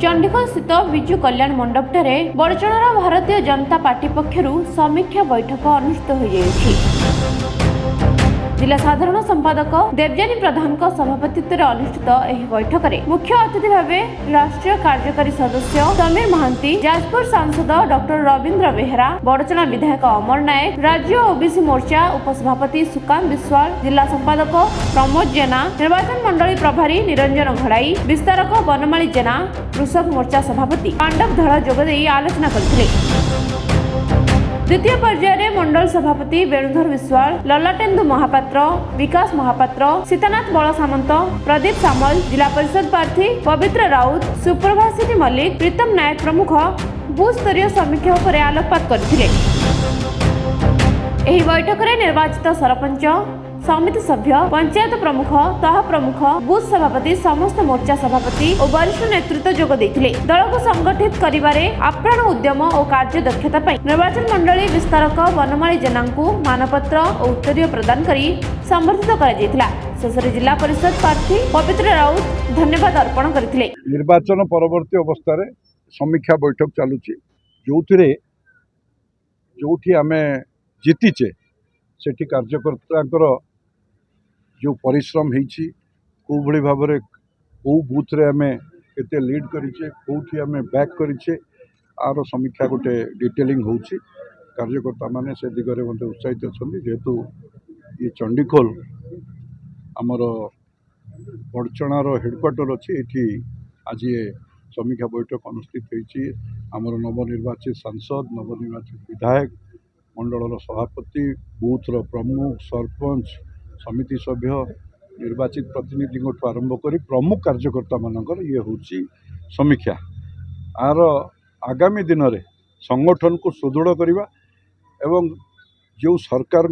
चंडीगढ़ स्थित विजु कल्याण मंडपटे बड़चणार भारतीय जनता पार्टी पक्षरु समीक्षा बैठक अनुष्ठित हो जिला साधारण संपादक देवजानी प्रधान सभापतित्व में अनुष्ठित यह बैठक में मुख्य अतिथि भाव राष्ट्रीय कार्यकारी सदस्य समीर महांती, जाजपुर सांसद डॉक्टर रविंद्र बेहरा, बड़चना विधायक अमर नायक, राज्य ओबीसी मोर्चा उपसभापति सुकांत विश्वाल, जिला संपादक प्रमोद जेना, निर्वाचन मंडली प्रभारी निरंजन घड़ाई, विस्तारक बनमाली जेना, कृषक मोर्चा सभापति पांडव धड़ जोगदे आलोचना करथिले। द्वितीय पर्याय मंडल सभापति वेणुधर विश्वाल, ललाटेन्दु महापात्र, विकास महापात्र, सीतानाथ बल सामंत, प्रदीप सामल, जिला परिषद प्रार्थी पवित्र राउत, सुप्रभासिनी मल्लिक, प्रीतम नायक प्रमुख बूथ स्तरीय समीक्षा पर आलोकपात करथिले। एही बैठक में निर्वाचित सरपंच, समिति सभ्य, पंचायत प्रमुख, तह प्रमुख, बूथ सभापति, समस्त मोर्चा सभापति और वरिष्ठ नेतृत्व जोग देथिले। दल को संगठित करिबारे आप्राण उद्यम और कार्य दक्षता पई निर्वाचन मंडली विस्तारक बनमाली जेना को मानपत्र और उत्तरीय प्रदान करी संबर्धित करा जैथिला। शेषरे जिला परिषद प्रार्थी पवित्र राउत धन्यवाद अर्पण करथिले। निर्वाचन परवर्ती अवस्था रे समीक्षा बैठक चालुची जोठी आमे जीतीचे सेठी कार्यकर्ता जो परिश्रम होती कौ भली भाव कौ बूथ रे आमे केते लीड करिचे कौटी आमे बैक करिचे आर समीक्षा गोटे डिटेलिंग होची। कार्यकर्ता माने से दिगरे मते उत्साहित अछंती जेहेतु ये चंडीखोल आमर बड़चणार हेडक्वार्टर अच्छी एठी आज ये समीक्षा बैठक अनुष्ठित होती। आमर नवनिर्वाचित सांसद, नवनिर्वाचित विधायक, मंडल सभापति, बूथर प्रमुख, सरपंच, समिति सभ्य, निर्वाचित प्रतिनिधि आरंभ कर प्रमुख कार्यकर्ता मानकर ये होची समीक्षा। आर आगामी दिन में संगठन को सुदृढ़ करवा एवं जो सरकार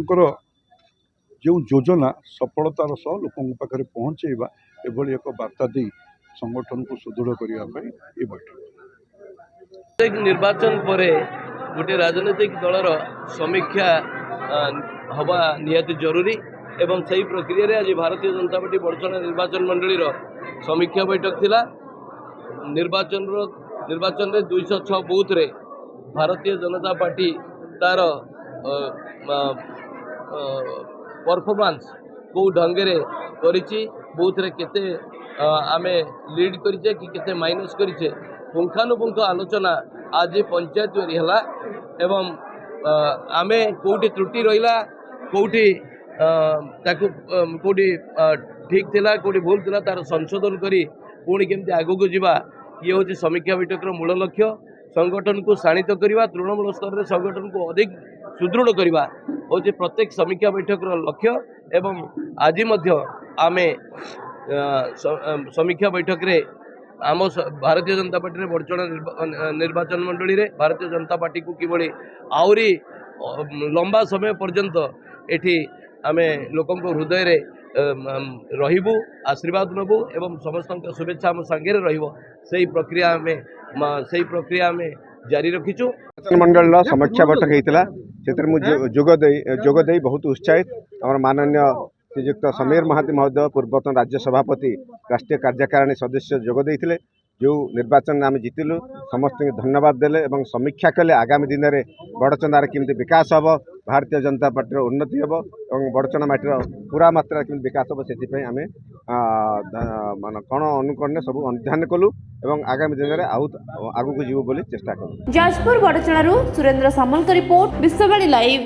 जो योजना सफलतार सह लोकों पाखे पहुँचेवा एभली एक वार्ता दी संगठन को सुदृढ़ करने ये बैठक। निर्वाचन पर गोटे राजनीतिक दलर समीक्षा हवा निहाती जरूरी एवं सही प्रक्रिया रे आज भारतीय जनता पार्टी बड़चना निर्वाचन मंडली समीक्षा बैठक थिला। निर्वाचन रे 206 बूथ रे भारतीय जनता पार्टी तार परफॉर्मेंस को ढंगे करिछि, बूथ रे केते आमे लीड करिचे कि केते माइनस करिचे पुंखानुपुंख आलोचना आज पंचायत में है एवं आमे कोठी त्रुटि रहिला कोठी कोठी ठीक थिला कोठी भूल थिला तार संशोधन करी पुणी केमती आगु को जीवा ये हूँ समीक्षा बैठक मूल लक्ष्य। संगठन को शाणित करवा, तृणमूल स्तर में संगठन को अधिक सुदृढ़ करवा हूँ प्रत्येक समीक्षा बैठक लक्ष्य एवं आज आमे समीक्षा बैठक रे आम भारतीय जनता पार्टी बड़चना निर्वाचन मंडली रे भारतीय जनता पार्टी को किभली आउरी लंबा समय पर्यंत एठी आमे लोकों हृदय रे रहिबू, आशीर्वाद नबू एवं समस्त शुभेच्छा आम सांगे रहिबो सेही प्रक्रिया में जारी रखीचु। मंडल समीक्षा बैठक होता से जोगदे बहुत उत्साहित आम माननीय श्रीयुक्त समीर महांती महोदय पूर्वतन राज्य सभापति राष्ट्रीय कार्यकारिणी सदस्य जोगदे जो निर्वाचन आम जीतिलु समस्त धन्यवाद देले एवं समीक्षा कले आगामी दिन में बड़चनार केमती विकास हम, भारतीय जनता पार्टी उन्नति हम और बड़चना माटीर पूरा मात्रा केमती विकास हम से आम मान कण अनुकरण सब अध्ययन कलु एवं आगामी दिन में आगू को जीव बोली चेष्टा कलु। जाजपुर बड़चणारू सुरेंद्र सामल का रिपोर्ट, विश्ववाणी लाइव।